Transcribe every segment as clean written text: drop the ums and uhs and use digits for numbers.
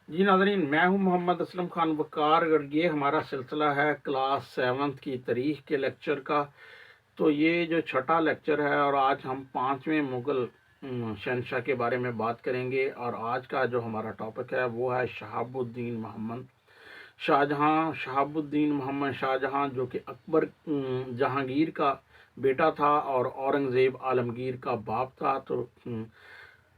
जी नाज़रीन, मैं हूं मोहम्मद असलम खान वक़ार। अगर ये हमारा सिलसिला है क्लास 7th की तारीख़ के लेक्चर का, तो ये जो छठा लेक्चर है और आज हम 5वें मुग़ल शहंशाह के बारे में बात करेंगे। और आज का जो हमारा टॉपिक है वो है शहाबुद्दीन मोहम्मद शाहजहाँ। शहाबुद्दीन मोहम्मद शाहजहाँ जो कि अकबर जहांगीर का बेटा था और औरंगज़ेब आलमगीर का बाप था। तो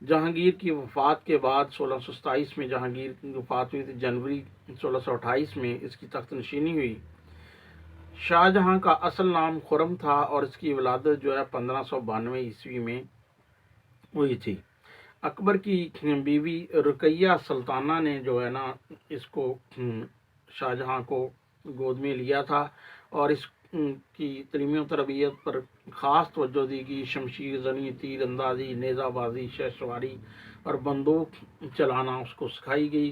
जहांगीर की वफ़ात के बाद 1627 में जहांगीर की वफ़ात हुई थी। जनवरी 1628 में इसकी तख्त नशीनी हुई। शाहजहाँ का असल नाम खुरम था और इसकी विलादत जो है 1592 ईस्वी में हुई थी। अकबर की बीवी रुकैया सुल्ताना ने जो है ना इसको शाहजहाँ को गोद में लिया था और इस की तलीमी तरबियत पर ख़ास तवज्जो दी गई। शमशीर जनी, तीर अंदाजी, नेज़ाबाजी, शहसवारी और बंदूक चलाना उसको सिखाई गई।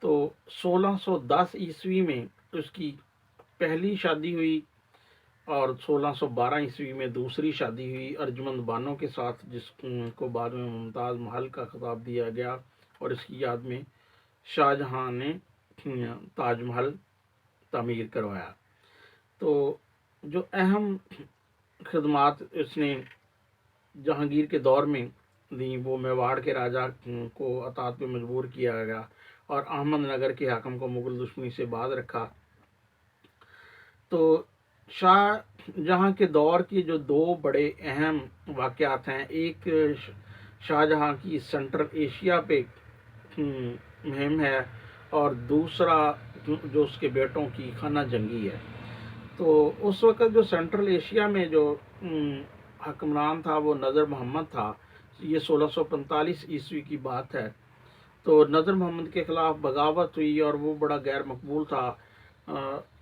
तो 1610 ईस्वी में उसकी पहली शादी हुई और 1612 ईस्वी में दूसरी शादी हुई अर्जुमंद बानो के साथ, जिसको बाद में मुमताज़ महल का खिताब दिया गया और इसकी याद में शाहजहाँ ने ताजमहल तामीर करवाया। तो जो अहम खिदमात इसने जहांगीर के दौर में दी वो मेवाड़ के राजा को अतात पे मजबूर किया गया और अहमदनगर के हाकम को मुगल दुश्मनी से बाज रखा। तो शाहजहाँ के दौर की जो दो बड़े अहम वाक़यात हैं, एक शाहजहाँ की सेंट्रल एशिया पे मुहिम है और दूसरा जो उसके बेटों की खाना जंगी है। तो उस वक़्त जो सेंट्रल एशिया में जो हुक्मरान था वो नज़र मोहम्मद था। ये 1645 ईस्वी की बात है। तो नज़र मोहम्मद के ख़िलाफ़ बगावत हुई और वो बड़ा गैर मकबूल था।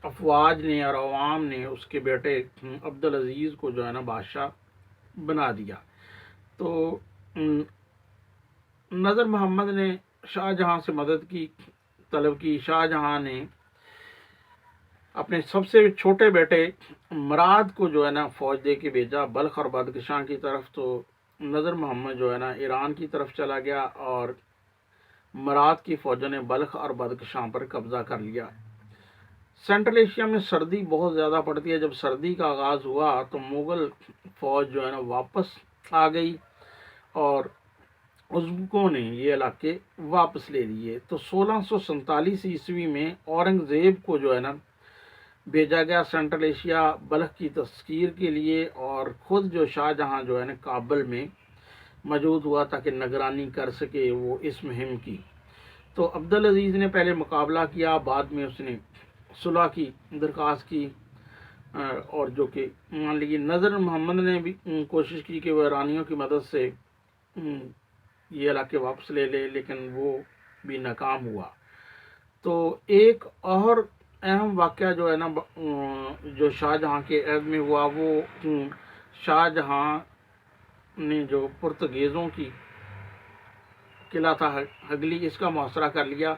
अफवाज ने और अवाम ने उसके बेटे अब्दुल अज़ीज़ को जो है ना बादशाह बना दिया। तो नज़र मोहम्मद ने शाहजहाँ से मदद की तलब की। शाहजहाँ ने अपने सबसे छोटे बेटे मराद को जो है ना फ़ौज दे के भेजा बल्ख और बदख्शां की तरफ। तो नज़र मोहम्मद जो है ना ईरान की तरफ चला गया और मराद की फ़ौजों ने बल्ख और बदख्शां पर कब्ज़ा कर लिया। सेंट्रल एशिया में सर्दी बहुत ज़्यादा पड़ती है। जब सर्दी का आगाज़ हुआ तो मुग़ल फ़ौज जो है ना वापस आ गई और उज़्बकों ने ये इलाके वापस ले लिए। तो 1647 ईस्वी में औरंगज़ेब को जो है ना भेजा गया सेंट्रल एशिया बल्ख की तस्कीर के लिए और ख़ुद जो शाहजहाँ जो है ना काबुल में मौजूद हुआ ताकि निगरानी कर सके वो इस मुहिम की। तो अब्दुल अज़ीज़ ने पहले मुकाबला किया, बाद में उसने सुलह की दरख्वास्त की और जो कि मान लीजिए नज़र मोहम्मद ने भी कोशिश की कि वह ईरानियों की मदद से ये इलाके वापस ले ले, लेकिन वो भी नाकाम हुआ। तो एक और अहम वाक़या जो है ना जो शाहजहाँ के अहद में हुआ वो शाहजहाँ ने जो पुर्तगीज़ों की किला था हगली, इसका मुहासरा कर लिया।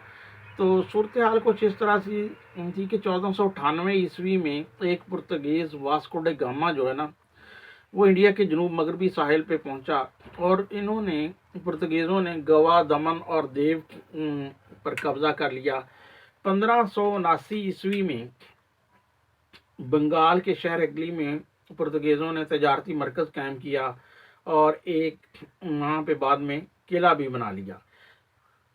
तो सूरत हाल कुछ इस तरह से थी कि 1498 ईस्वी में एक पुर्तगीज़ वास्को डे गामा जो है ना वो इंडिया के जनूब मगरबी साहिल पे पहुंचा और इन्होंने पुर्तगीज़ों ने गोवा, दमन और देव पर कब्ज़ा कर लिया। 1579 ईस्वी में बंगाल के शहर हगली में पुर्तगीज़ों ने तजारती मरकज़ कायम किया और एक वहाँ पे बाद में किला भी बना लिया।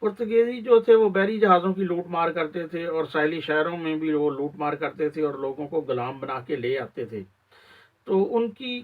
पुर्तगीज़ी जो थे वो बहरी जहाज़ों की लूट मार करते थे और साहिली शहरों में भी वो लूट मार करते थे और लोगों को गुलाम बना के ले आते थे। तो उनकी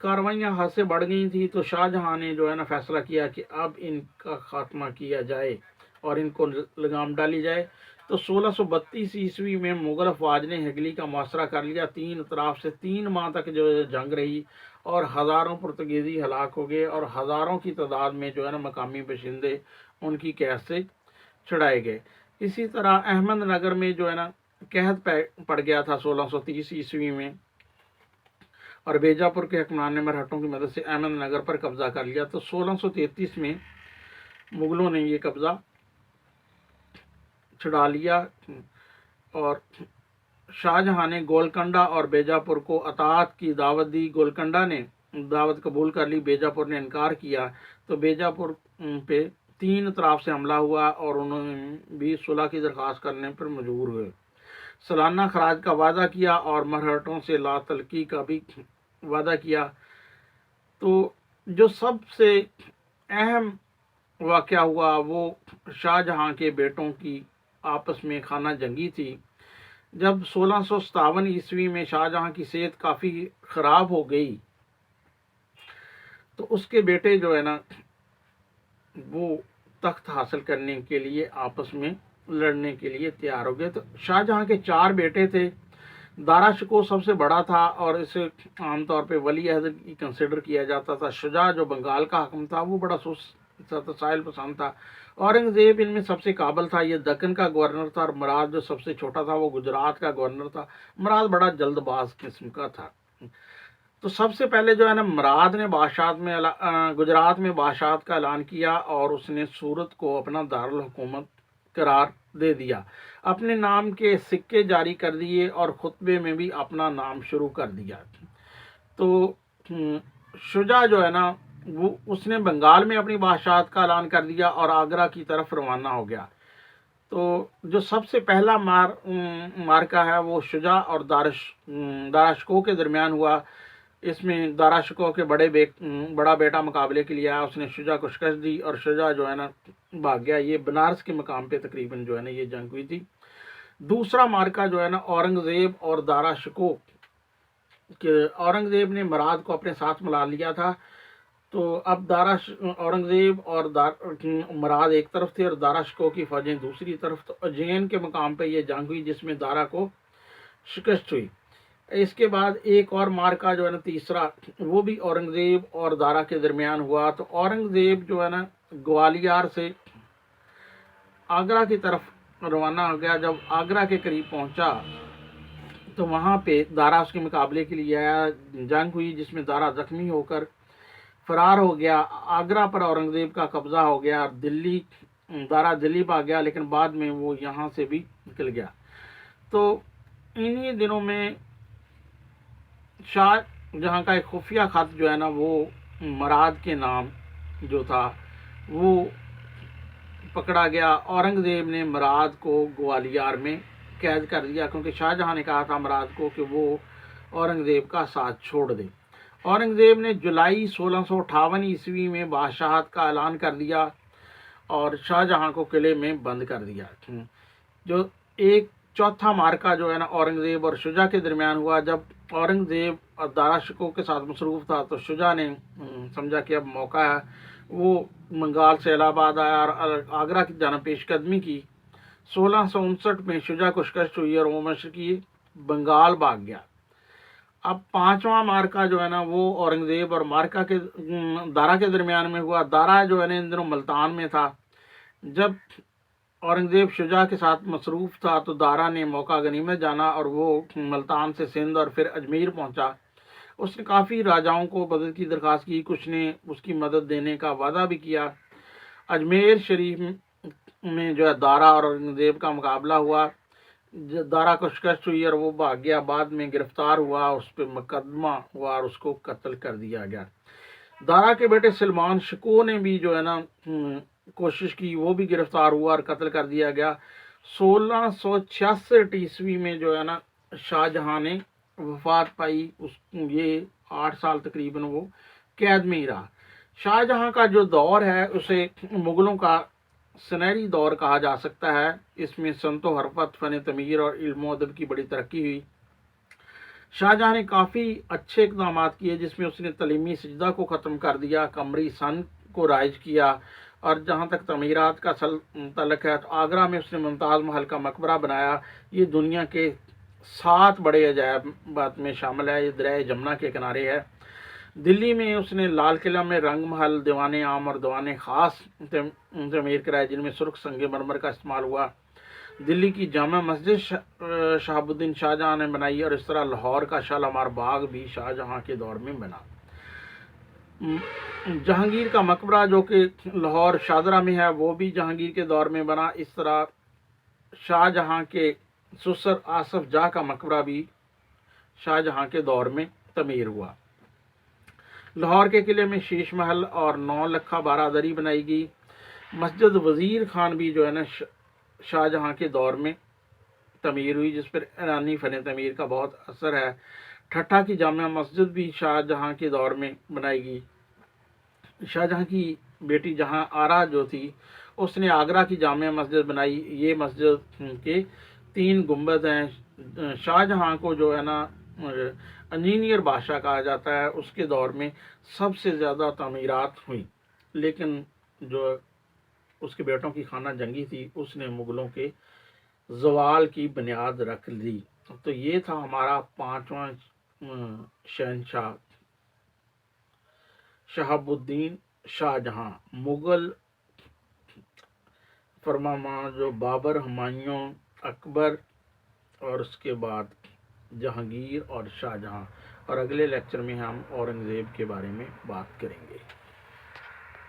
कार्रवाइयाँ हद से बढ़ गई थी। तो शाहजहाँ ने जो है ना फैसला किया कि अब इनका खात्मा किया जाए और इनको लगाम डाली जाए। तो 1632 ईस्वी में मुग़ल अफवाज ने हगली का मुहासरा कर लिया। तीन अतराफ से 3 माह तक जो जंग रही और हज़ारों पुर्तगीज़ी हलाक हो गए और हज़ारों की तादाद में जो है ना मकामी बशिंदे उनकी कैद से छुड़ाए गए। इसी तरह अहमदनगर में जो है ना कहत पड़ गया था 1630 ईस्वी में और बीजापुर के हुक्मरान ने मराठों की मदद से अहमदनगर पर कब्जा कर लिया। तो 1633 में मुगलों ने ये कब्जा छुड़ा लिया और शाहजहाँ ने गोलकंडा और बीजापुर को अतात की दावत दी। गोलकंडा ने दावत कबूल कर ली, बीजापुर ने इनकार किया। तो बीजापुर पे तीन अतराफ से हमला हुआ और उन्होंने भी सुलह की दरख्वास्त करने पर मजबूर हुए। सालाना खराज का वादा किया और मरहटों से ला तलकी का भी वादा किया। तो जो सबसे अहम वाक़या हुआ वो शाहजहाँ के बेटों की आपस में खाना जंगी थी। जब 1657 ईस्वी में शाहजहाँ की सेहत काफ़ी ख़राब हो गई तो उसके बेटे जो है ना वो तख्त हासिल करने के लिए आपस में लड़ने के लिए तैयार हो गए। तो शाहजहाँ के 4 बेटे थे। दारा शिकोह सबसे बड़ा था और इसे आमतौर पे वली अहद की कंसिडर किया जाता था। शुजा जो बंगाल का हकम था वो बड़ा सुस्त था, साहिल पसंद था। औरंगजेब इनमें सबसे काबिल था, ये दक्कन का गवर्नर था। और मुराद जो सबसे छोटा था वो गुजरात का गवर्नर था। मुराद बड़ा जल्दबाज किस्म का था। तो सबसे पहले जो है ना मुराद ने गुजरात में बादशाहत का ऐलान किया और उसने सूरत को अपना दारुल हुकूमत करार दे दिया। अपने नाम के सिक्के जारी कर दिए और खुतबे में भी अपना नाम शुरू कर दिया। तो शुजा जो है ना वो उसने बंगाल में अपनी बादशाहत का ऐलान कर दिया और आगरा की तरफ रवाना हो गया। तो जो सबसे पहला मार्का है वो शुजा और दारा शिकोह के दरमियान हुआ। इसमें दारा शिकोह के बड़ा बेटा मुकाबले के लिए आया। उसने शुजा को शिकस्त दी और शुजा जो है ना भाग गया। ये बनारस के मकाम पे तकरीबन जो है ना ये जंग हुई थी। दूसरा मार्का जो है ना औरंगजेब और दारा शिकोह के, औरंगजेब ने मुराद को अपने साथ मिला लिया था। तो अब औरंगजेब और मुराद एक तरफ थे और दारा शिकोह की फौजें दूसरी तरफ। तो उज्जैन के मकाम पे ये जंग हुई जिसमें दारा को शिकस्त हुई। इसके बाद एक और मार्का जो है ना तीसरा वो भी औरंगजेब और दारा के दरमियान हुआ। तो औरंगजेब जो है ना ग्वालियर से आगरा की तरफ रवाना हो गया। जब आगरा के करीब पहुंचा तो वहां पे दारा उसके मुकाबले के लिए आया। जंग हुई जिसमें दारा जख्मी होकर फरार हो गया। आगरा पर औरंगजेब का कब्जा हो गया। दारा दिल्ली भाग गया लेकिन बाद में वो यहाँ से भी निकल गया। तो इन्हीं दिनों में शाहजहाँ का एक खुफिया खत जो है ना वो मुराद के नाम जो था वो पकड़ा गया। औरंगजेब ने मुराद को ग्वालियर में कैद कर दिया क्योंकि शाहजहाँ ने कहा था मुराद को कि वो औरंगजेब का साथ छोड़ दे। औरंगजेब ने जुलाई 1658 ईस्वी में बादशाहत का ऐलान कर दिया और शाहजहाँ को किले में बंद कर दिया। जो एक चौथा मार्का जो है ना औरंगजेब और शुजा के दरमियान हुआ। जब औरंगजेब और दारा शिकोह के साथ मसरूफ़ था तो शुजा ने समझा कि अब मौका है। वो बंगाल से इलाहाबाद आया और आगरा की जाना पेशकदमी की। 1659 में शुजा को शिकस्त हुई और वो मशरकी बंगाल भाग गया। अब पांचवा मार्का जो है ना वो औरंगजेब और दारा के दरमियान में हुआ। दारा जो है ना इन दिनों मुल्तान में था। जब औरंगजेब शुजा के साथ मसरूफ़ था तो दारा ने मौका गनीमत जाना और वो मुल्तान से सिंध और फिर अजमेर पहुंचा। उसने काफ़ी राजाओं को मदद की दरख्वास्त की, कुछ ने उसकी मदद देने का वादा भी किया। अजमेर शरीफ में जो है दारा और औरंगजेब का मुकाबला हुआ। दारा को शिकस्त हुई और वो भाग गया। बाद में गिरफ्तार हुआ, उस पर मुकदमा हुआ और उसको कत्ल कर दिया गया। दारा के बेटे सलमान शिकोह ने भी जो है ना कोशिश की, वो भी गिरफ्तार हुआ और कत्ल कर दिया गया। 1666 ईस्वी में जो है ना शाहजहाँ ने वफात पाई। ये 8 साल तकरीबन वो कैद में ही रहा। शाहजहाँ का जो दौर है उसे मुगलों का सुनहरी दौर कहा जा सकता है। इसमें संतो हरफत, फन तमीर और इल्म अदब की बड़ी तरक्की हुई। शाहजहाँ ने काफ़ी अच्छे इकदाम किए जिसमें उसने तलीमी सजदा को ख़त्म कर दिया, कमरी सन को राइज किया और जहाँ तक तमीरात का तल्लक है तो आगरा में उसने मुमताज़ महल का मकबरा बनाया। ये दुनिया के 7 बड़े अजायबात में शामिल है। ये दरिया जमुना के किनारे है। दिल्ली में उसने लाल किला में रंग महल, दीवान आम और दीवान ख़ास तमीर कराए जिनमें सुर्ख संगमरमर का इस्तेमाल हुआ। दिल्ली की जामा मस्जिद शहाबुद्दीन शाहजहाँ ने बनाई और इस तरह लाहौर का शालामार बाग भी शाहजहाँ के दौर में बना। जहांगीर का मकबरा जो कि लाहौर शाहदरा में है वो भी जहांगीर के दौर में बना। इस तरह शाहजहाँ के ससुर आसफ जाह का मकबरा भी शाहजहाँ के दौर में तमीर हुआ। लाहौर के किले में शीश महल और 9 लखा बारादरी बनाई गई। مسجد وزیر خان بھی جو ہے نا شاہجہاں کے دور میں تعمیر ہوئی، جس پر ایرانی فن تعمیر کا بہت اثر ہے۔ ٹھٹھہ کی جامع مسجد بھی شاہجہاں کے دور میں بنائی گئی۔ شاہجہاں کی بیٹی جہاں آرا جو تھی، اس نے آگرہ کی جامع مسجد بنائی۔ یہ مسجد کے 3 گنبد ہیں۔ شاہجہاں کو جو ہے نا انجینئر بادشاہ کہا جاتا ہے، اس کے دور میں سب سے زیادہ تعمیرات ہوئیں، لیکن جو اس کے بیٹوں کی خانہ جنگی تھی، اس نے مغلوں کے زوال کی بنیاد رکھ لی۔ تو یہ تھا ہمارا 5واں شہنشاہ شہاب الدین شاہجہاں، مغل فرمانروا جو بابر، ہمایوں، اکبر اور اس کے بعد جہانگیر اور شاہجہاں۔ اور اگلے لیکچر میں ہم اورنگزیب کے بارے میں بات کریں گے۔